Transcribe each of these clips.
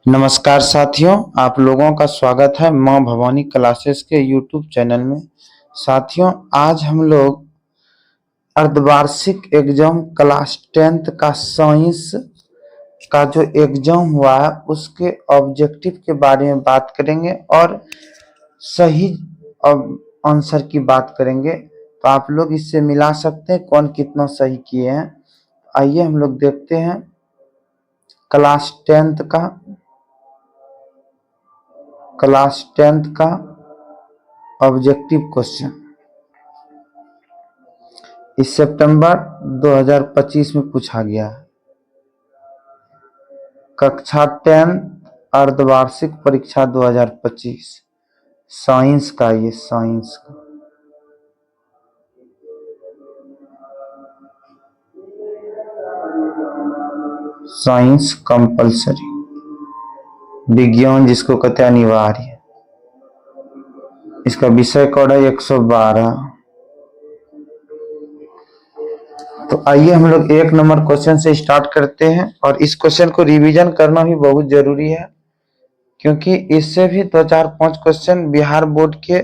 नमस्कार साथियों, आप लोगों का स्वागत है माँ भवानी क्लासेस के यूट्यूब चैनल में। साथियों, आज हम लोग अर्धवार्षिक एग्जाम क्लास 10th का साइंस का जो एग्जाम हुआ है उसके ऑब्जेक्टिव के बारे में बात करेंगे और सही आंसर की बात करेंगे। तो आप लोग इससे मिला सकते हैं कौन कितना सही किए हैं। आइए हम लोग देखते हैं क्लास 10th का ऑब्जेक्टिव क्वेश्चन इस सितंबर 2025 में पूछा गया है। कक्षा 10 अर्धवार्षिक परीक्षा 2025 साइंस का, ये साइंस कंपलसरी, विज्ञान जिसको कहते हैं अनिवार्य। इसका विषय कोड है 112। तो आइए हम लोग 1 नंबर क्वेश्चन से स्टार्ट करते हैं और इस क्वेश्चन को रिवीजन करना भी बहुत जरूरी है, क्योंकि इससे भी 2, 4, 5 क्वेश्चन बिहार बोर्ड के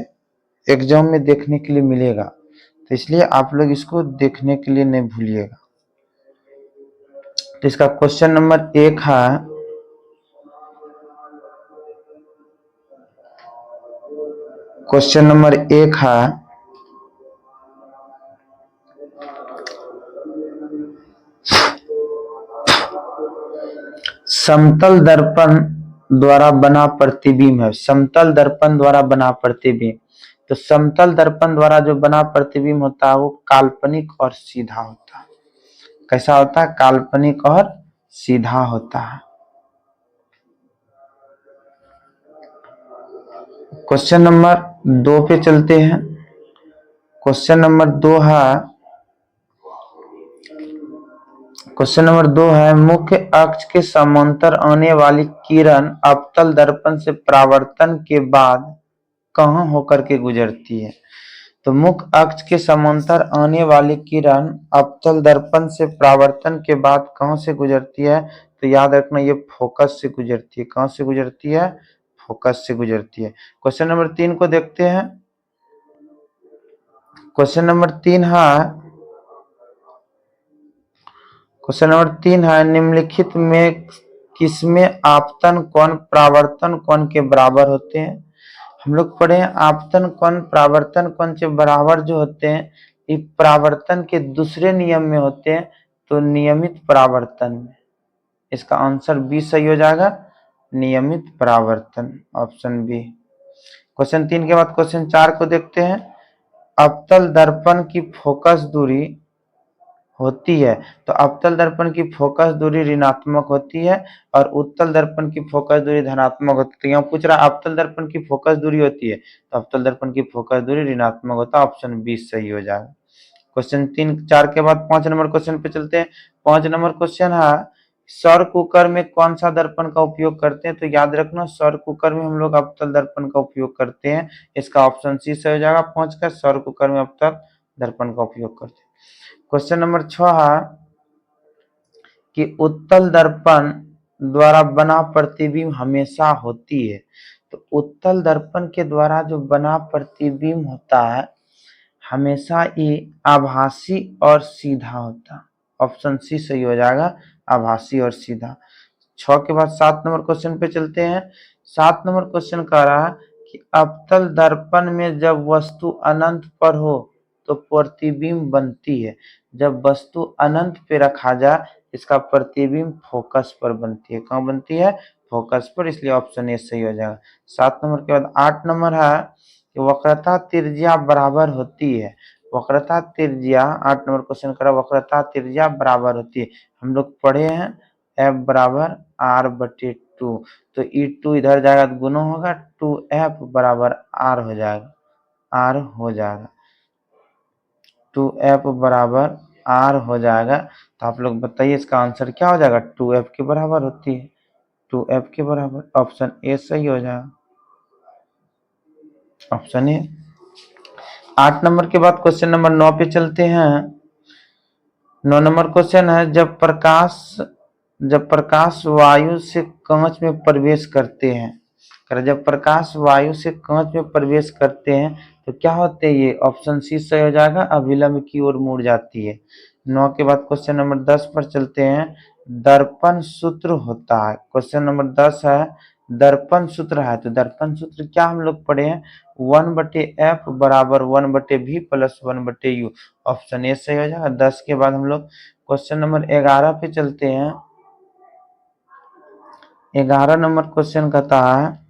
एग्जाम में देखने के लिए मिलेगा। तो इसलिए आप लोग इसको देखने के लिए नहीं भूलिएगा। तो इसका क्वेश्चन नंबर 1 है, क्वेश्चन नंबर 1 है समतल दर्पण द्वारा बना प्रतिबिंब है। समतल दर्पण द्वारा बना प्रतिबिंब। तो समतल दर्पण द्वारा जो बना प्रतिबिंब होता है वो काल्पनिक और सीधा होता है। कैसा होता है? काल्पनिक और सीधा होता है। क्वेश्चन नंबर 2 पे चलते हैं। क्वेश्चन नंबर 2 है मुख्य अक्ष के समांतर आने वाली किरण अवतल दर्पण से परावर्तन के बाद कहां होकर के गुजरती है। तो मुख्य अक्ष के समांतर आने वाली किरण अवतल दर्पण से परावर्तन के बाद कहां से गुजरती है? तो याद रखना, ये फोकस से गुजरती है। कहां से गुजरती है? फोकस से गुजरती है। क्वेश्चन नंबर 3 को देखते हैं। क्वेश्चन नंबर 3 है निम्नलिखित में किसमें आपतन कोण परावर्तन कोण के बराबर होते हैं? हम लोग पढ़े हैं आपतन कोण परावर्तन कोण के बराबर जो होते हैं ये परावर्तन के दूसरे नियम में होते हैं, तो नियमित परावर्तन में। इसका आंसर बी सही हो जाएगा, नियमित परावर्तन, ऑप्शन बी। क्वेश्चन 3 के बाद क्वेश्चन 4 को देखते हैं। अवतल दर्पण की फोकस दूरी होती है, तो अवतल दर्पण की फोकस दूरी ऋणात्मक होती है और उत्तल दर्पण की फोकस दूरी धनात्मक होती है। तो यहाँ पूछ रहा है अवतल दर्पण की फोकस दूरी होती है, तो अवतल दर्पण की फोकस दूरी ऋणात्मक होता है, ऑप्शन बी सही हो जाएगा। क्वेश्चन 3, 4 के बाद 5 नंबर क्वेश्चन पे चलते हैं। 5 नंबर क्वेश्चन है सौर कुकर में कौन सा दर्पण का उपयोग करते हैं? तो याद रखना, सौर कुकर में हम लोग अवतल दर्पण का उपयोग करते हैं। इसका ऑप्शन सी सही हो जाएगा। 5 का सौर कुकर में अवतल दर्पण का उपयोग करते हैं। क्वेश्चन नंबर 6 है कि उत्तल दर्पण द्वारा बना प्रतिबिंब हमेशा होती है। तो उत्तल दर्पण के द्वारा जो बना प्रतिबिंब होता है हमेशा ये आभासी और सीधा होता है, ऑप्शन सी सही हो जाएगा, आभासी और सीधा। 6 के बाद 7 नंबर क्वेश्चन पे चलते हैं। 7 नंबर क्वेश्चन कह रहा है कि अवतल दर्पण में जब वस्तु अनंत पर हो तो प्रतिबिंब बनती है। जब वस्तु अनंत पे रखा जाए इसका प्रतिबिंब फोकस पर बनती है। कहाँ बनती है? फोकस पर, इसलिए ऑप्शन ए सही हो जाएगा। 7 नंबर के बाद 8 नंबर है कि वक्रता त्रिज्या बराबर होती है। वक्रता त्रिज्या, 8 नंबर क्वेश्चन करा, वक्रता त्रिज्या बराबर होती है। हम लोग पढ़े हैं एफ बराबर आर बटे 2, तो ई 2 इधर जाएगा तो गुना होगा, 2f बराबर आर हो जाएगा, आर हो जाएगा, 2f बराबर आर हो जाएगा। तो आप लोग बताइए इसका आंसर क्या हो जाएगा? 2f के बराबर होती है, 2f के बराबर, ऑप्शन ए सही हो जाएगा, ऑप्शन ए। 8 नंबर के बाद क्वेश्चन नंबर 9 पे चलते हैं। 9 नंबर क्वेश्चन है जब प्रकाश जब प्रकाश वायु से कांच में प्रवेश करते हैं, जब प्रकाश वायु से कांच में प्रवेश करते हैं तो क्या होते हैं, ये ऑप्शन सी सही हो जाएगा, अभिलंब की ओर मुड़ जाती है। 9 के बाद क्वेश्चन नंबर 10 पर चलते हैं। दर्पण सूत्र होता है, क्वेश्चन नंबर 10 है दर्पण सूत्र है, तो दर्पण सूत्र क्या हम लोग पढ़े हैं, 1/f बराबर 1/v plus 1/u, option A सही हो जाएगा। 10 के बाद हम लोग क्वेश्चन नंबर 11 पे चलते हैं। 11 नंबर क्वेश्चन कहता है,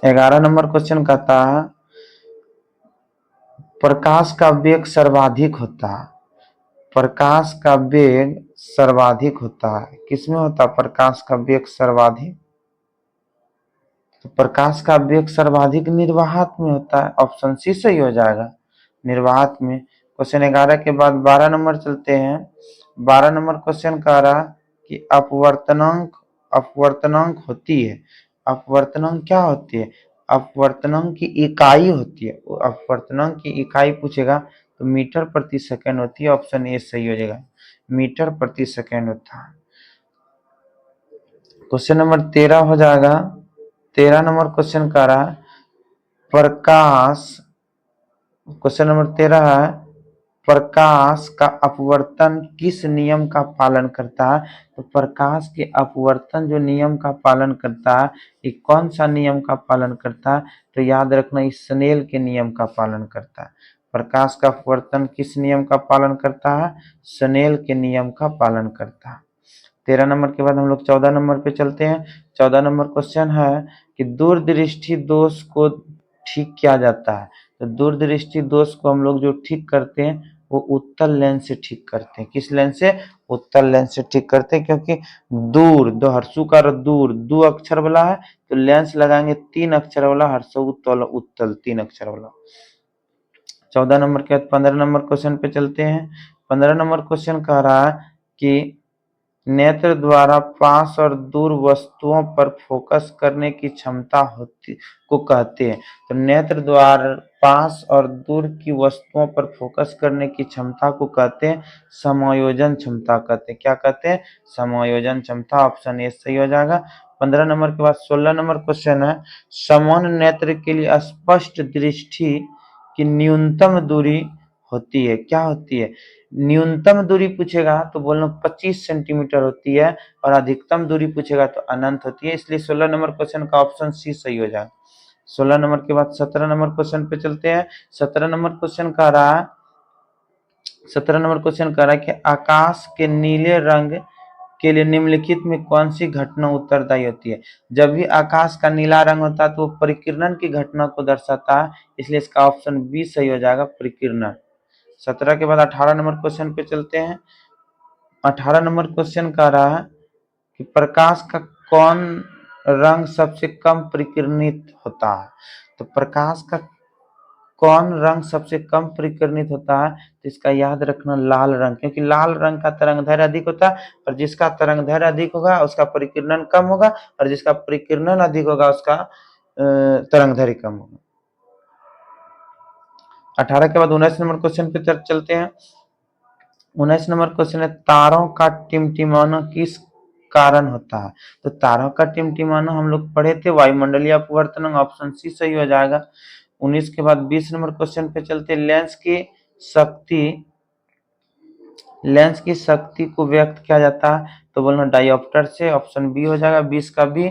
11 नंबर क्वेश्चन कहता है प्रकाश का वेग सर्वाधिक होता है, प्रकाश का वेग सर्वाधिक होता है, किसमें होता है प्रकाश का वेग सर्वाधिक, तो प्रकाश का वेग सर्वाधिक निर्वात में होता है, ऑप्शन सी सही हो जाएगा, निर्वात में। क्वेश्चन 11 के बाद 12 नंबर चलते हैं। 12 नंबर क्वेश्चन कह रहा कि अपवर्तनांक, अपवर्तनांक होती है, अपवर्तनांक क्या होती है, अपवर्तनांक की इकाई होती है, अपवर्तनांक की इकाई पूछेगा तो मीटर प्रति सेकंड होती है, ऑप्शन ए सही हो जाएगा, मीटर प्रति सेकंड होता है। क्वेश्चन नंबर 13 हो जाएगा। 13 नंबर क्वेश्चन कह रहा है प्रकाश, क्वेश्चन नंबर 13 है प्रकाश का अपवर्तन किस नियम का पालन करता है, तो प्रकाश के अपवर्तन जो नियम का पालन करता है, ये कौन सा नियम का पालन करता है, तो याद रखना इस स्नेल के नियम का पालन करता है। प्रकाश का अपवर्तन किस नियम का पालन करता है, स्नेल के नियम का पालन करता है। 13 नंबर के बाद हम लोग 14 नंबर पे चलते हैं। 14 नंबर क्वेश्चन है कि दूरदृष्टि दोष को ठीक किया जाता है, तो दूरदृष्टि दोष को हम लोग जो ठीक करते हैं वो उत्तल लेंस से ठीक करते हैं, किस लेंस से, उत्तल लेंस से ठीक करते हैं, क्योंकि दूर, दो हर्षु का दूर 2 अक्षर वाला है, तो लेंस लगाएंगे 3 अक्षर वाला, हर्षु उत्तल, उत्तल 3 अक्षर वाला। 14 नंबर के बाद 15 नंबर क्वेश्चन पे चलते हैं। 15 नंबर क्वेश्चन कह रहा है कि नेत्र द्वारा पास और दूर वस्तुओं पर फोकस करने की क्षमता होती को कहते हैं, तो नेत्र द्वारा पास और दूर की वस्तुओं पर फोकस करने की क्षमता को कहते हैं समायोजन क्षमता कहते हैं, क्या कहते हैं, समायोजन क्षमता, ऑप्शन ए सही हो जाएगा। 15 नंबर के बाद 16 नंबर क्वेश्चन है समान नेत्र के लिए स्पष्ट दृष्टि की न्यूनतम दूरी होती है, क्या होती है, न्यूनतम दूरी पूछेगा तो बोलना 25 सेंटीमीटर होती है, और अधिकतम दूरी पूछेगा तो अनंत होती है, इसलिए 16 नंबर क्वेश्चन का ऑप्शन सी सही हो जाएगा। 16 नंबर के बाद 17 नंबर क्वेश्चन पे चलते हैं। 17 नंबर क्वेश्चन कह रहा है, 17 नंबर क्वेश्चन कह रहा है कि आकाश के नीले रंग के लिए निम्नलिखित में कौन सी घटना उत्तरदायी होती है, जब भी आकाश का नीला रंग होता है तो वो परिकिरण की घटना को दर्शाता है, इसलिए इसका ऑप्शन बी सही हो जाएगा, परिकिरण। 17 के बाद 18 नंबर क्वेश्चन पे चलते हैं। 18 नंबर क्वेश्चन कह रहा है कि प्रकाश का कौन रंग सबसे कम परिकिरणित होता है, तो प्रकाश का कौन रंग सबसे कम परिकिरणित होता है, तो इसका याद रखना लाल रंग, क्योंकि लाल रंग का तरंग दैर्घ्य अधिक होता है, और जिसका तरंग दैर्घ्य अधिक होगा उसका परिकिरण कम होगा, और जिसका परिकिरण अधिक होगा उसका तरंग दैर्घ्य कम होगा। 18 के बाद 19 नंबर क्वेश्चन पे चलते हैं। 19 नंबर क्वेश्चन है तारों का टिमटिमाना किस कारण होता है, तो तारों का टिमटिमाना हम लोग पढ़े थे वायुमंडलीय अपवर्तन, ऑप्शन सी सही हो जाएगा। 19 के बाद 20 नंबर क्वेश्चन पे चलते हैं। शक्ति लेंस की शक्ति को व्यक्त किया जाता है, तो बोलना डायोप्टर से, ऑप्शन बी हो जाएगा 20 का बी।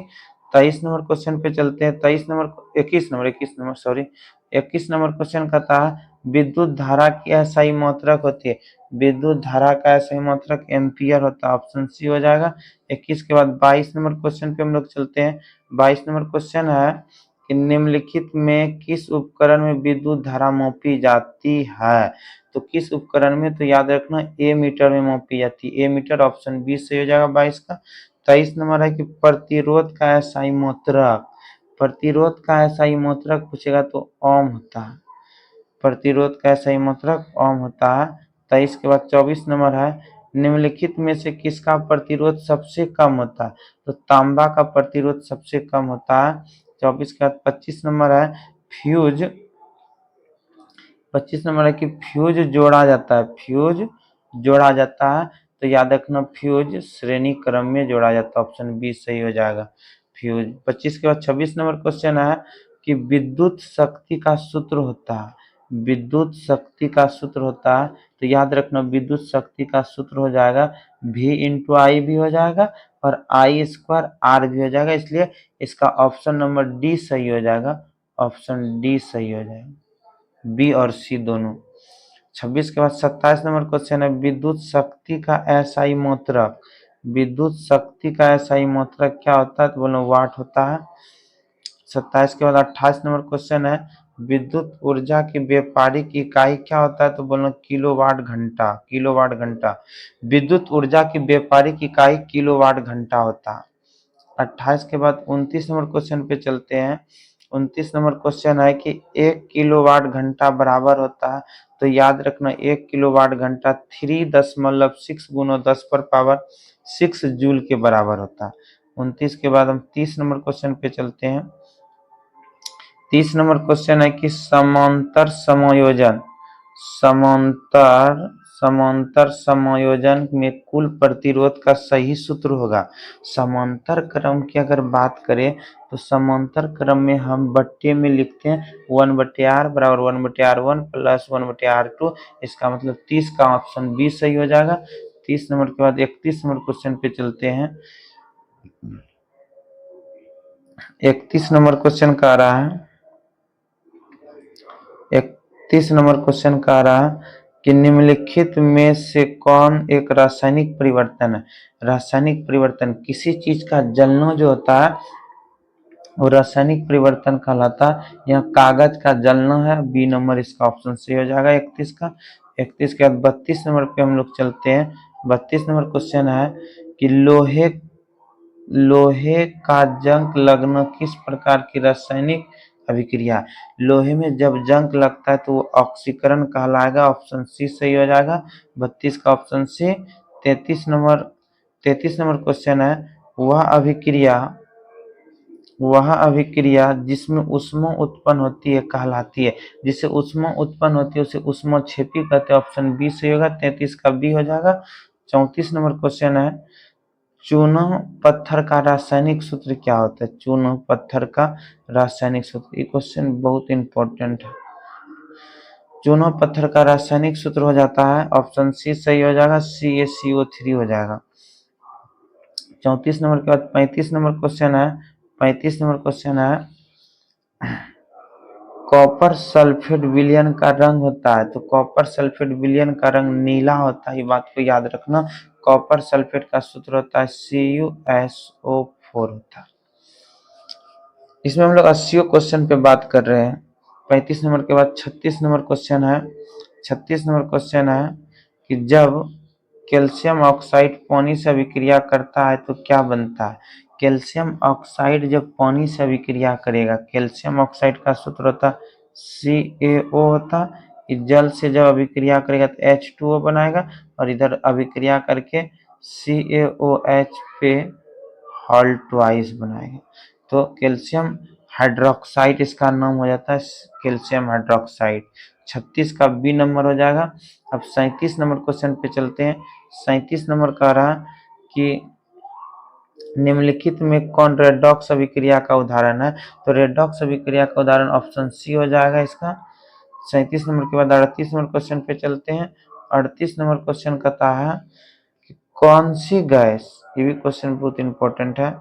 23 नंबर क्वेश्चन पे चलते हैं। 21 नंबर सॉरी 21 नंबर क्वेश्चन कहता है विद्युत धारा की असाई मात्रक होती है, विद्युत धारा का असाई मात्रक एम्पियर होता है, ऑप्शन सी हो जाएगा। 21 के बाद 22 नंबर क्वेश्चन पे हम लोग चलते हैं। 22 नंबर क्वेश्चन है कि निम्नलिखित में किस उपकरण में विद्युत धारा मापी जाती है, तो किस उपकरण में, तो याद रखना ए मीटर में मापी जाती है, ए मीटर, ऑप्शन बी सही हो जाएगा 22 का। 23 नंबर है कि प्रतिरोध का एसआई मात्रक, प्रतिरोध का एसआई मात्रक पूछेगा तो ओम होता है, प्रतिरोध का एसआई मात्रक ओम होता है। 23 के बाद 24 नंबर है निम्नलिखित में से किसका प्रतिरोध सबसे कम होता है, तो तांबा का प्रतिरोध सबसे कम होता है। 24 के बाद 25 नंबर है फ्यूज, 25 नंबर है कि फ्यूज जोड़ा जाता है, फ्यूज जोड़ा जाता है तो याद रखना फ्यूज श्रेणी क्रम में जोड़ा जाता है, ऑप्शन बी सही हो जाएगा फ्यूज। 25 के बाद 26 नंबर क्वेश्चन है कि विद्युत शक्ति का सूत्र होता है, विद्युत शक्ति का सूत्र होता है, तो याद रखना विद्युत शक्ति का सूत्र हो जाएगा V इंटू आई भी हो जाएगा और आई स्क्वायर आर भी हो जाएगा, इसलिए इसका ऑप्शन नंबर डी सही हो जाएगा, ऑप्शन डी सही हो जाएगा, बी और सी दोनों। 26 के बाद 27 नंबर क्वेश्चन है विद्युत शक्ति का एसआई मात्रक, विद्युत शक्ति का एसआई मात्रक क्या होता है, तो बोलो वाट होता है। 27 के बाद 28 नंबर क्वेश्चन है विद्युत ऊर्जा की व्यापारिक इकाई क्या होता है, तो बोलो किलोवाट घंटा, किलोवाट घंटा, विद्युत ऊर्जा की व्यापारिक इकाई किलोवाट घंटा होता है। 28 के बाद 29 नंबर क्वेश्चन पे चलते हैं। 29 नंबर क्वेश्चन है कि 1 किलोवाट घंटा बराबर होता है, तो याद रखना 1 किलोवाट घंटा 3.6 गुना 10 पर पावर 6 जूल के बराबर होता है। 29 के बाद हम 30 नंबर क्वेश्चन पे चलते हैं। 30 नंबर क्वेश्चन है कि समांतर समायोजन, समांतर समांतर समायोजन में कुल प्रतिरोध का सही सूत्र होगा। समांतर क्रम की अगर बात करें तो समांतर क्रम में हम बट्टे में लिखते हैं 1/r बराबर 1/r1 प्लस 1/r2, इसका मतलब 30 का ऑप्शन बी सही हो जाएगा। 30 नंबर के बाद 31 नंबर क्वेश्चन पे चलते हैं। 31 नंबर क्वेश्चन का आ रहा है, 31 नंबर क्वेश्चन का आ रहा है कि निम्नलिखित में से कौन एक रासायनिक परिवर्तन है। रासायनिक परिवर्तन किसी चीज का जलना जो होता है वो रासायनिक परिवर्तन कहलाता है। यहाँ कागज का जलना है, बी नंबर इसका ऑप्शन सही हो जाएगा 31 का। 31 के बाद 32 नंबर पे हम लोग चलते हैं। 32 नंबर क्वेश्चन है कि लोहे लोहे का जंग लगना किस प्रकार की रासायनिक अभिक्रिया, लोहे में जब जंग लगता है तो वो ऑक्सीकरण कहलाएगा, ऑप्शन सी सही हो जाएगा 32 का ऑप्शन सी। 33 नंबर क्वेश्चन है वह अभिक्रिया जिसमें ऊष्मा उत्पन्न होती है कहलाती है, जिससे ऊष्मा उत्पन्न होती है उसे ऊष्माक्षेपी कहते हैं, ऑप्शन बी सही होगा 33 का बी हो जाएगा। 34 नंबर क्वेश्चन है चूना पत्थर का रासायनिक सूत्र क्या होता है, चूना पत्थर का रासायनिक सूत्र, ये क्वेश्चन बहुत इंपॉर्टेंट है। चूना पत्थर का रासायनिक सूत्र हो जाता है, ऑप्शन सी सही हो जाएगा, CaCO3 हो जाएगा। 34 नंबर के बाद 35 नंबर क्वेश्चन है। 35 नंबर क्वेश्चन है कॉपर सल्फेट विलयन का रंग होता है, तो कॉपर सल्फेट विलयन का रंग नीला होता है, ये बात को याद रखना। कॉपर सल्फेट का सूत्र होता है CuSO4 होता है। इसमें हम लोग 80 क्वेश्चन पे बात कर रहे हैं। 35 नंबर के बाद 36 नंबर क्वेश्चन है। 36 नंबर क्वेश्चन है कि जब कैल्शियम ऑक्साइड पानी से अभिक्रिया करता है तो क्या बनता है। कैल्शियम ऑक्साइड जब पानी से अभिक्रिया करेगा, कैल्शियम ऑक्साइड का सूत्र होता CaO होता, इस जल से जब अभिक्रिया करेगा तो H2O बनाएगा और इधर अभिक्रिया करके CaOH पे हॉल्टवाइज बनाएगा, तो कैल्शियम हाइड्रोक्साइड इसका नाम हो जाता है, कैल्शियम हाइड्रोक्साइड। 36 का बी नंबर हो जाएगा। अब 37 नंबर क्वेश्चन पे चलते हैं। 37 नंबर कह रहा है कि निम्नलिखित में कौन रेडॉक्स अभिक्रिया का उदाहरण है, तो रेडॉक्स अभिक्रिया का उदाहरण ऑप्शन सी हो जाएगा इसका। 37 नंबर के बाद 38 नंबर क्वेश्चन पे चलते हैं। 38 नंबर क्वेश्चन कहता है कि कौन सी गैस, ये भी क्वेश्चन बहुत इंपॉर्टेंट है,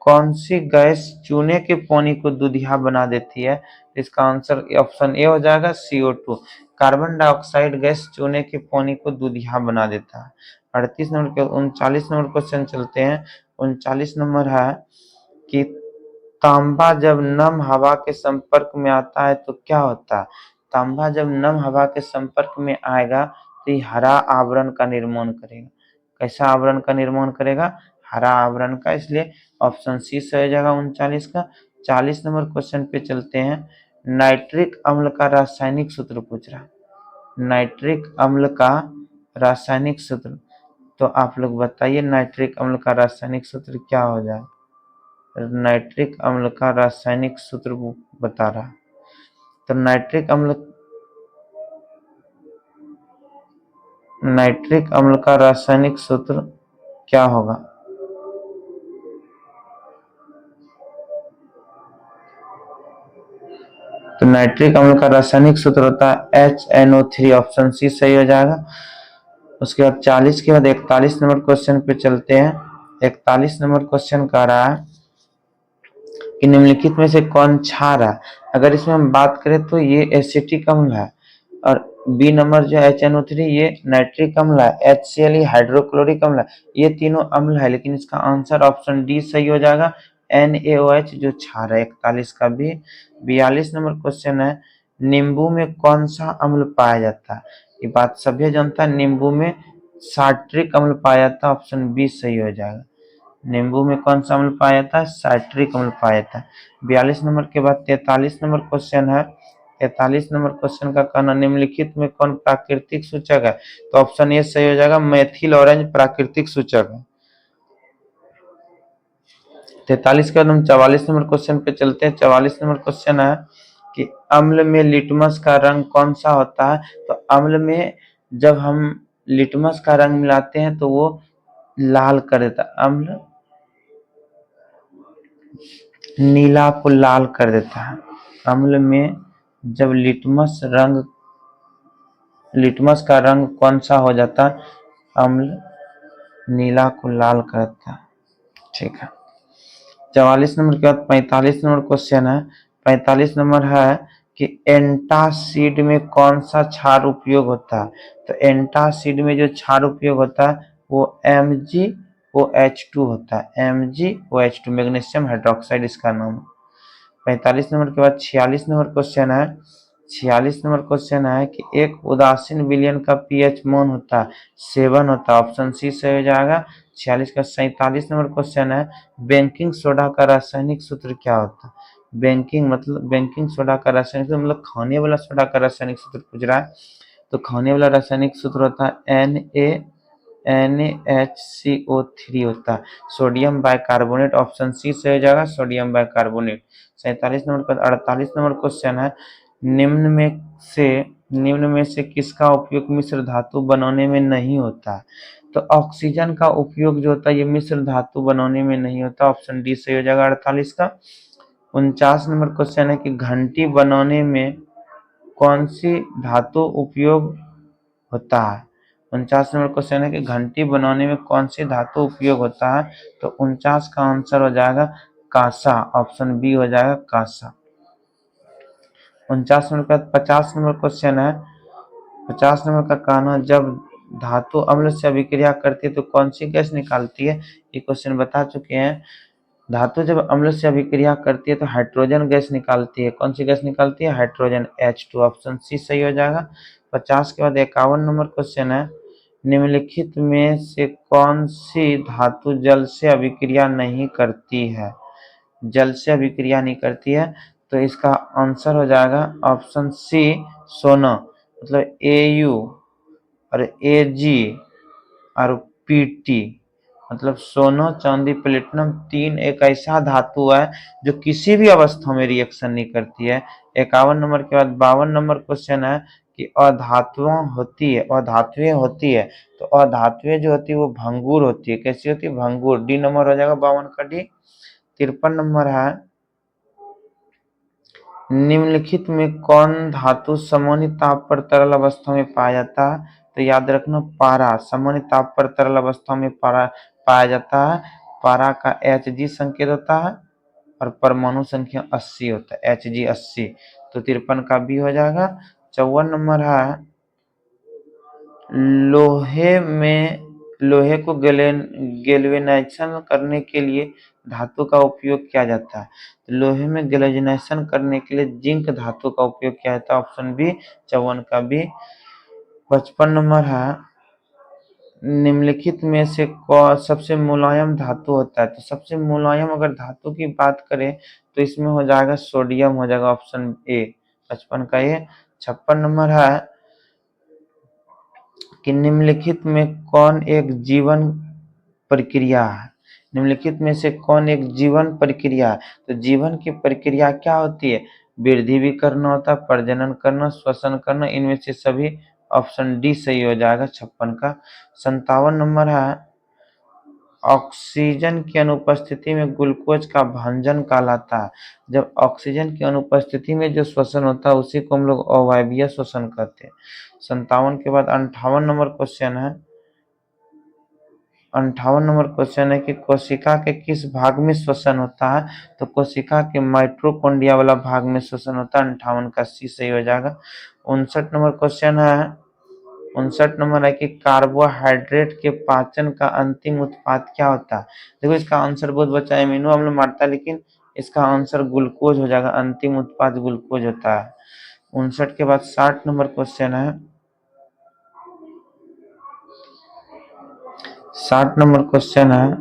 कौन सी गैस चूने के पानी को दूधिया बना देती है, इसका आंसर ऑप्शन ए हो जाएगा CO2। कार्बन डाइऑक्साइड गैस चूने के पानी को दूधिया बना देता है। 38 नंबर के 39 नंबर क्वेश्चन चलते हैं। 39 नंबर है कि तांबा जब नम हवा के संपर्क में आता है तो क्या होता है। तांबा जब नम हवा के संपर्क में आएगा तो ये हरा आवरण का निर्माण करेगा। कैसा आवरण का निर्माण करेगा, हरा आवरण का, इसलिए ऑप्शन सी सही हो जाएगा 39 का। 40 नंबर क्वेश्चन पे चलते हैं। नाइट्रिक अम्ल का रासायनिक सूत्र पूछ रहा है, नाइट्रिक अम्ल का रासायनिक सूत्र, तो आप लोग बताइए नाइट्रिक अम्ल का रासायनिक सूत्र क्या हो जाए। नाइट्रिक अम्ल का रासायनिक सूत्र बता रहा है, तो नाइट्रिक अम्ल का रासायनिक सूत्र क्या होगा? तो नाइट्रिक अम्ल का रासायनिक सूत्र होता है HNO3। ऑप्शन सी सही हो जाएगा। उसके बाद 40 के बाद 41 नंबर क्वेश्चन पे चलते हैं। 41 नंबर क्वेश्चन कह रहा है कि निम्नलिखित में से कौन क्षार है? अगर इसमें हम बात करें तो ये एसिटिक अम्ल है, और बी नंबर जो HNO3 ये नाइट्रिक अम्ल है, HCl ये हाइड्रोक्लोरिक अम्ल है। ये तीनों अम्ल है, लेकिन इसका आंसर ऑप्शन डी सही हो जाएगा, NaOH जो क्षार है। 41 का भी। 42 नंबर क्वेश्चन है, नींबू में कौन सा अम्ल पाया जाता है? ये बात सभी जानता है, नींबू में साइट्रिक अम्ल पाया जाता है। ऑप्शन बी सही हो जाएगा। नींबू में कौन सा अम्ल पाया जाता है? साइट्रिक अम्ल पाया जाता है। 42 नंबर के बाद 43 नंबर क्वेश्चन है। 43 नंबर क्वेश्चन का कहना, निम्नलिखित में कौन प्राकृतिक सूचक है? तो ऑप्शन ए सही हो जाएगा, मेथिल ऑरेंज प्राकृतिक सूचक है। 43 के बाद हम 44 नंबर क्वेश्चन पे चलते हैं। 44 नंबर क्वेश्चन है कि अम्ल में लिटमस का रंग कौन सा होता है? तो अम्ल में जब हम लिटमस का रंग मिलाते हैं तो वो लाल कर देता है। अम्ल नीला को लाल कर देता है। अम्ल में जब लिटमस का रंग कौन सा हो जाता है? अम्ल नीला को लाल कर देता है। ठीक है। 44 नंबर के बाद 45 नंबर क्वेश्चन है। 45 नंबर है कि एंटासिड में कौन सा क्षार उपयोग होता है? तो एंटासिड में जो क्षार उपयोग होता है वो MgOH2 होता है। MgOH2 मैग्नीशियम हाइड्रोक्साइड इसका नाम है। 45 नंबर के बाद 46 नंबर क्वेश्चन है। 46 नंबर क्वेश्चन है कि एक उदासीन विलयन का pH मान होता है 7 होता है। ऑप्शन सी से हो जाएगा। 46 का 47 नंबर क्वेश्चन है, बेकिंग सोडा का रासायनिक सूत्र क्या होता है? बेकिंग सोडा का रासायनिक सूत्र मतलब खाने वाला सोडा का रासायनिक सूत्र पूछ रहा है। तो खाने वाला रासायनिक सूत्र होता है NaHCO3 होता है, सोडियम बाइकार्बोनेट। ऑप्शन सी से हो जाएगा, सोडियम बाइकार्बोनेट। 47 नंबर पर 48 नंबर क्वेश्चन है, निम्न में से किसका उपयोग मिश्र धातु बनाने में नहीं होता है? तो ऑक्सीजन का उपयोग जो होता है ये मिश्र धातु बनाने में नहीं होता। ऑप्शन डी से हो जाएगा 48 का। 49 नंबर क्वेश्चन है कि घंटी बनाने में कौन सी धातु उपयोग होता है? 49 नंबर क्वेश्चन है कि घंटी बनाने में कौन सी धातु उपयोग होता है? तो 49 का आंसर हो जाएगा कांसा। ऑप्शन बी हो जाएगा कांसा। 49 नंबर के बाद 50 नंबर क्वेश्चन है। 50 नंबर का कहना, जब धातु अम्ल से अभिक्रिया करती है तो कौन सी गैस निकालती है? ये क्वेश्चन बता चुके हैं। धातु जब अम्ल से अभिक्रिया करती है तो हाइड्रोजन गैस निकालती है। कौन सी गैस निकालती है? Hydrogen H2। ऑप्शन सी सही हो जाएगा। 50 के बाद 51 नंबर क्वेश्चन है, निम्नलिखित में से कौन सी धातु जल से अभिक्रिया नहीं करती है? जल से अभिक्रिया नहीं करती है, तो इसका आंसर हो जाएगा ऑप्शन सी सोना। मतलब Au और Ag और Pt, मतलब सोना, चांदी, प्लेटिनम तीन एक ऐसा धातु है जो किसी भी अवस्था में रिएक्शन नहीं करती है। 51 नंबर के बाद 52 नंबर क्वेश्चन है कि अधातुएं होती है तो अधातुएं जो होती है वो भंगुर होती है। कैसी होती है? भंगुर। डी नंबर हो जाएगा 52 का डी। 53 नंबर है, निम्नलिखित में कौन धातु सामान्य ताप पर तरल अवस्था में पाया जाता है? तो याद रखना, पारा सामान्य ताप पर तरल अवस्था में पाया जाता है। पारा का Hg संकेत होता है और परमाणु संख्या 80 होता है, Hg 80। तो 53 का बी हो जाएगा। 54 नंबर है, लोहे को गैल्वेनाइजेशन करने के लिए धातु का उपयोग किया जाता है। लोहे में गैल्वेनाइजेशन करने के लिए जिंक धातु का उपयोग किया जाता है। ऑप्शन बी 54 का बी। 55 नंबर है, निम्नलिखित में से सबसे मुलायम धातु होता है? तो सबसे मुलायम अगर धातु की बात करें तो इसमें हो जाएगा सोडियम, हो जाएगा ऑप्शन ए 55 का ये। 56 नंबर है कि निम्नलिखित में कौन एक जीवन प्रक्रिया है? निम्नलिखित में से कौन एक जीवन प्रक्रिया है? तो जीवन की प्रक्रिया क्या होती है? वृद्धि भी करना होता है, प्रजनन करना, श्वसन करना, इनमें से सभी ऑप्शन डी सही हो जाएगा 56 का। 57 नंबर है, ऑक्सीजन की अनुपस्थिति में ग्लूकोज का भंजन कहलाता है। जब ऑक्सीजन की अनुपस्थिति में जो श्वसन होता है उसी को हम लोग अवायवीय श्वसन कहते हैं। 57 के बाद 58 नंबर क्वेश्चन है। 58 नंबर क्वेश्चन है कि कोशिका के किस भाग में श्वसन होता है? तो कोशिका के माइटोकॉन्ड्रिया वाला भाग में श्वसन होता है। 58 का सी सही हो जाएगा। 59 नंबर क्वेश्चन है। 59 नंबर है कि कार्बोहाइड्रेट के पाचन का अंतिम उत्पाद क्या होता है? देखो इसका आंसर बहुत बच्चा एमिनो अम्ल मारता है, लेकिन इसका आंसर ग्लूकोज हो जाएगा। अंतिम उत्पाद ग्लूकोज होता है। 59 के बाद 60 नंबर क्वेश्चन है। 60 नंबर क्वेश्चन है,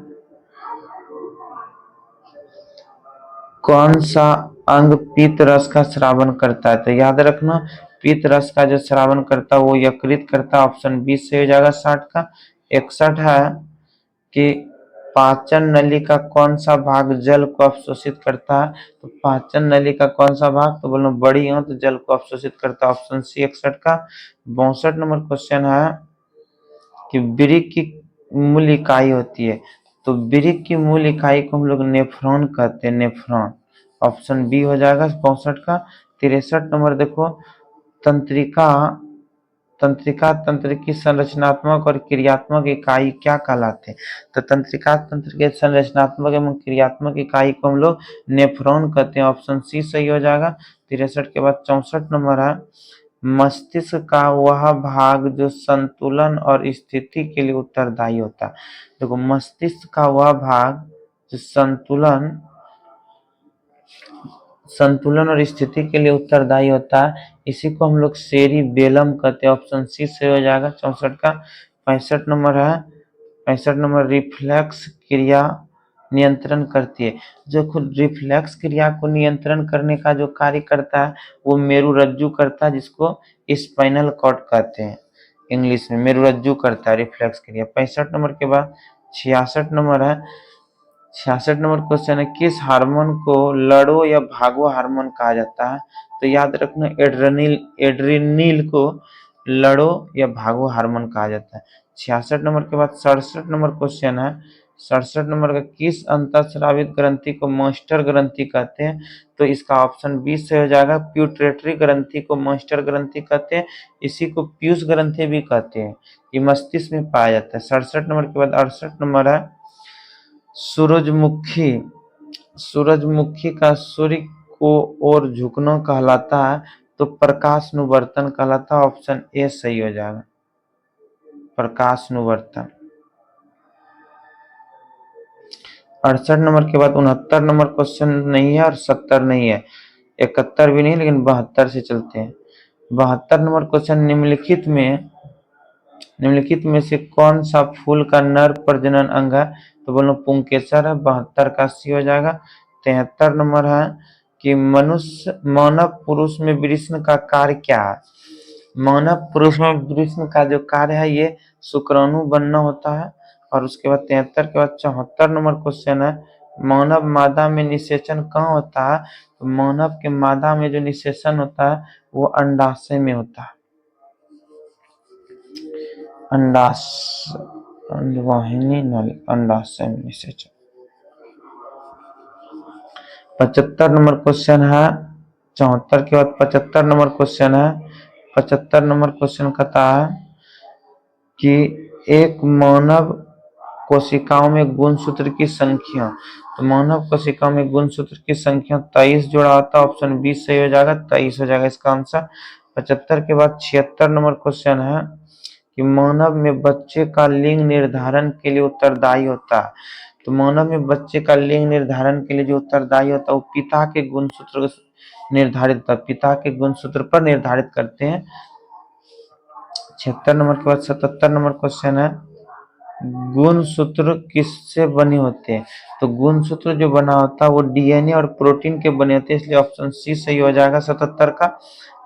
कौन सा अंग पीत रस का स्रावन करता है? तो याद रखना, पीत रस का जो स्रावन करता है वो यकृत करता है। ऑप्शन 20 से हो जाएगा 60 का। 61 है कि पाचन नली का कौन सा भाग जल को अवशोषित करता है? तो पाचन नली का कौन सा भाग? तो बोलो बड़ी आंत जल को अवशोषित करता है। ऑप्शन सी 61 का। 62 नंबर क्वेश्चन है कि वृक्क की मूल इकाई होती है। तो वृक्क की मूल इकाई को हम लोग नेफ्रॉन कहते हैं, नेफ्रॉन। ऑप्शन बी हो जाएगा 62 का। 63 नंबर देखो, तंत्रिका तंत्रिका तंत्र की संरचनात्मक और क्रियात्मक इकाई क्या कहलाते हैं? तो तंत्रिका तंत्र के संरचनात्मक एवं क्रियात्मक इकाई को हम लोग नेफ्रॉन कहते हैं। ऑप्शन सी सही हो जाएगा। 63 के बाद 64 नंबर है, मस्तिष्क का वह भाग जो संतुलन और स्थिति के लिए उत्तरदायी होता है। देखो मस्तिष्क का वह भाग जो संतुलन और स्थिति के लिए उत्तरदायी होता है, इसी को हम लोग सेरिबेलम कहते हैं। ऑप्शन सी से हो जाएगा 64 का। 65 नंबर है, 65 नंबर, रिफ्लेक्स क्रिया नियंत्रण करती है। जो खुद रिफ्लेक्स क्रिया को नियंत्रण करने का जो कार्य करता है वो मेरुरज्जु करता है, जिसको स्पाइनल कॉर्ड कहते हैं। इंग्लिश में मेरुरज्जु करता है रिफ्लेक्स क्रिया। 65 नंबर के बाद 66 नंबर है। 66 नंबर क्वेश्चन है, किस हार्मोन को लड़ो या भागो हार्मोन कहा जाता है? तो याद रखना, एड्रेनिल को लड़ो या भागो हार्मोन कहा जाता है। 66 नंबर के बाद 67 नंबर क्वेश्चन है। 67 नंबर का, किस अंतःस्रावित ग्रंथि को मास्टर ग्रंथि कहते हैं? तो इसका ऑप्शन 20 से हो जाएगा। प्यूटेटरी ग्रंथि को मास्टर ग्रंथि कहते हैं। इसी को पीयूष ग्रंथि भी कहते हैं। ये मस्तिष्क में पाया जाता है। 67 नंबर के बाद 68 नंबर है, सूरजमुखी सूरजमुखी का सूर्य को ओर झुकना कहलाता है, तो प्रकाशनुवर्तन कहलाता है। ऑप्शन ए सही हो जाएगा, प्रकाशनुवर्तन। 68 नंबर के बाद 69 नंबर क्वेश्चन नहीं है और 70 नहीं है, 71 भी नहीं, लेकिन 72 से चलते हैं। 72 नंबर क्वेश्चन, निम्नलिखित में से कौन सा फूल का नर प्रजनन अंग है? तो बोलो पुंकेसर है। 72 का सी हो जाएगा। 73 नंबर है कि मानव पुरुष में वृषण का कार्य क्या है? मानव पुरुष में वृषण का जो कार्य है ये शुक्राणु बनना होता है। और उसके बाद 73 के बाद 74 नंबर क्वेश्चन है, मानव मादा में निषेचन कहाँ होता है? तो मानव के मादा में जो निषेचन होता है वो अंडाशय में होता है। अंडवाहिनी नल, अंडाशय में निषेचन। 75 नंबर क्वेश्चन है। 74 के बाद 75 नंबर क्वेश्चन है। 75 नंबर क्वेश्चन कहता है कि एक मानव कोशिकाओं में गुणसूत्र की संख्या, तो मानव कोशिकाओं में गुणसूत्र की संख्या 23 जोड़ा होता है। ऑप्शन 20 सही हो जाएगा, 23 हो जाएगा इसका आंसर। 75 के बाद 76 नंबर क्वेश्चन है कि मानव में बच्चे का लिंग निर्धारण के लिए उत्तरदायी होता है। तो मानव में बच्चे का लिंग निर्धारण के लिए जो उत्तरदायी होता है वो पिता के गुणसूत्र निर्धारित, पिता के गुणसूत्र पर निर्धारित करते हैं। 76 नंबर के बाद 77 नंबर क्वेश्चन है, गुणसूत्र किससे बने होते हैं? तो गुणसूत्र जो बना होता है वो डीएनए और प्रोटीन के बने होते हैं, इसलिए ऑप्शन सी सही हो जाएगा 77 का।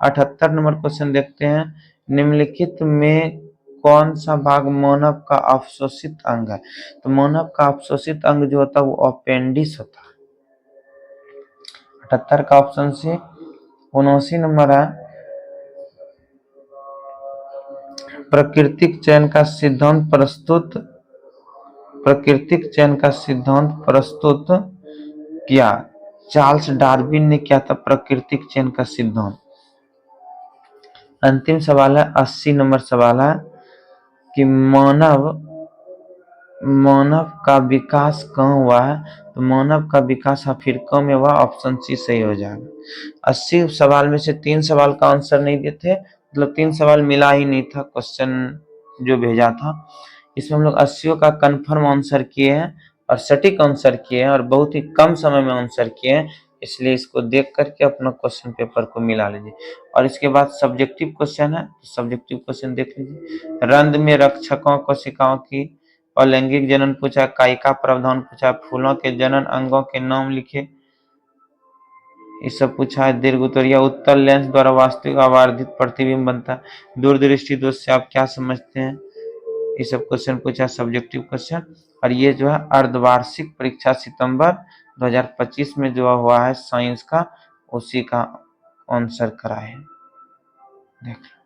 78 नंबर क्वेश्चन देखते हैं, निम्नलिखित में कौन सा भाग मानव का अवशोषित अंग है? तो मानव का अवशोषित अंग जो होता है वो अपेंडिक्स होता है। 78 का ऑप्शन सी। 79 नंबर है, प्राकृतिक चयन का सिद्धांत प्रस्तुत किया। चार्ल्स डार्विन ने किया था प्राकृतिक चयन का सिद्धांत। अंतिम सवाल है, 80 नंबर सवाल है कि मानव का विकास कहाँ हुआ है? तो मानव का विकास अफ्रीका में हुआ। ऑप्शन सी सही हो जाएगा। 80 सवाल में से 3 सवाल का आंसर नहीं देते, मतलब 3 सवाल मिला ही नहीं था क्वेश्चन जो भेजा था। इसमें हम लोग 80 का कंफर्म आंसर किए हैं और सटीक आंसर किए हैं और बहुत ही कम समय में आंसर किए हैं, इसलिए इसको देख करके अपना क्वेश्चन पेपर को मिला लीजिए। और इसके बाद सब्जेक्टिव क्वेश्चन है, तो सब्जेक्टिव क्वेश्चन देख लीजिए। रंध्र में रक्षकों कोशिकाओं की अलैंगिक जनन पूछा, कायिका प्रावधान पूछा, फूलों के जनन अंगों के नाम लिखे, ये सब पूछा है। दीर्घ उत्तरीय उत्तल लेंस द्वारा वास्तविक आवर्धित प्रतिबिंब बनता है। दूरदृष्टि दोष से आप क्या समझते हैं? ये सब क्वेश्चन पूछा, सब्जेक्टिव क्वेश्चन। और ये जो है अर्धवार्षिक परीक्षा सितंबर 2025 में जो हुआ है साइंस का, उसी का आंसर करा है, देख लो।